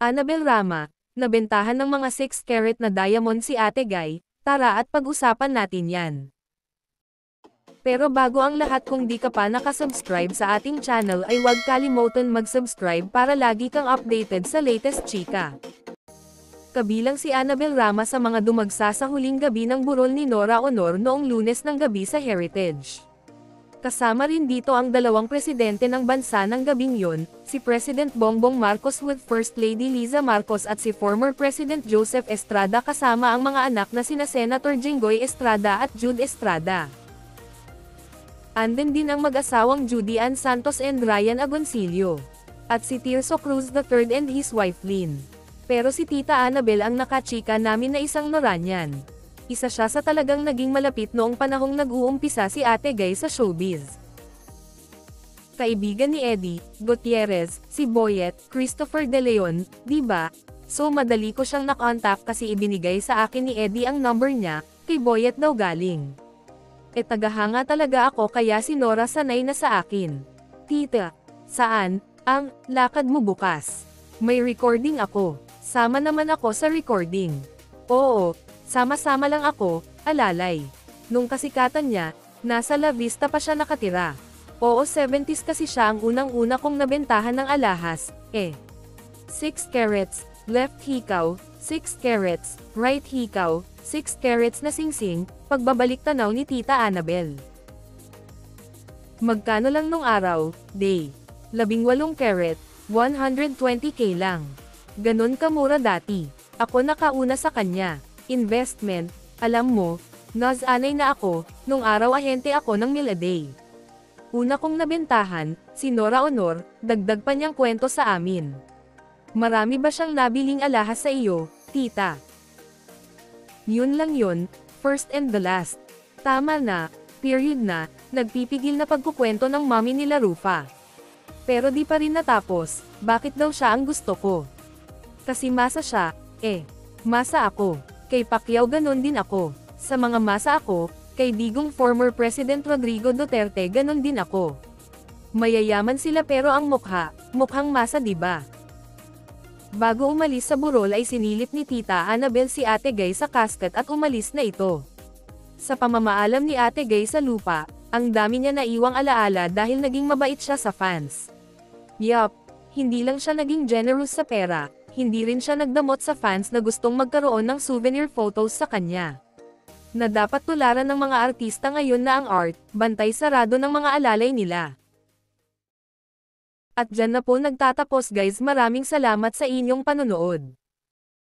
Annabel Rama, nabentahan ng mga 6 carat na diamond si Ate Guy, tara at pag-usapan natin yan. Pero bago ang lahat, kung di ka pa nakasubscribe sa ating channel ay huwag kalimutan mag-subscribe para lagi kang updated sa latest chika. Kabilang si Annabel Rama sa mga dumagsa sa huling gabi ng burol ni Nora Honor noong Lunes ng gabi sa Heritage. Kasama rin dito ang dalawang presidente ng bansa ng gabing yon, si President Bongbong Marcos with First Lady Liza Marcos at si former President Joseph Estrada, kasama ang mga anak na sina Senator Jinggoy Estrada at Jude Estrada. Andin din ang mag-asawang Judy Ann Santos and Ryan Agoncillo. At si Tirso Cruz III and his wife Lynn. Pero si Tita Annabel ang nakachika namin na isang Noranyan. Isa siya sa talagang naging malapit noong panahong nag-uumpisa si Ate Guy sa showbiz. Kaibigan ni Eddie Gutierrez, si Boyet Christopher De Leon, diba? So madali ko siyang nakontak kasi ibinigay sa akin ni Eddie ang number niya, kay Boyet daw galing. Tagahanga talaga ako kaya si Nora sanay na sa akin. Tita, saan ang lakad mo bukas? May recording ako. Sama naman ako sa recording. Oo. Sama-sama lang ako, alalay. Nung kasikatan niya, nasa La Vista pa siya nakatira. Oo, 70s kasi siya ang unang-una kong nabentahan ng alahas, 6 carats, left hikaw, 6 carats, right hikaw, 6 carats na singsing, pagbabalik tanaw ni Tita Annabel. Magkano lang nung araw, day? 18 carat, 120k lang. Ganon kamura dati. Ako nakauna sa kanya. Investment, alam mo, nas-anay na ako, nung araw ahente ako ng mil a day. Una kong nabentahan, si Nora Honor, dagdag pa niyang kwento sa amin. Marami ba siyang nabiling alahas sa iyo, tita? Yun lang yun, first and the last. Tama na, period na, nagpipigil na pagkukwento ng mami nila Rufa. Pero di pa rin natapos, bakit daw siya ang gusto ko? Kasi masa siya, masa ako. Kay Pacquiao ganon din ako. Sa mga masa ako, kay digong former President Rodrigo Duterte ganon din ako. Mayayaman sila pero ang mukhang masa diba? Bago umalis sa burol ay sinilip ni Tita Annabel si Ate Guy sa casket at umalis na ito. Sa pamamaalam ni Ate Guy sa lupa, ang dami niya naiwang alaala dahil naging mabait siya sa fans. Yup, hindi lang siya naging generous sa pera. Hindi rin siya nagdamot sa fans na gustong magkaroon ng souvenir photos sa kanya. Na dapat tularan ng mga artista ngayon na ang art, bantay sarado ng mga alalay nila. At dyan na po nagtatapos guys, maraming salamat sa inyong panonood.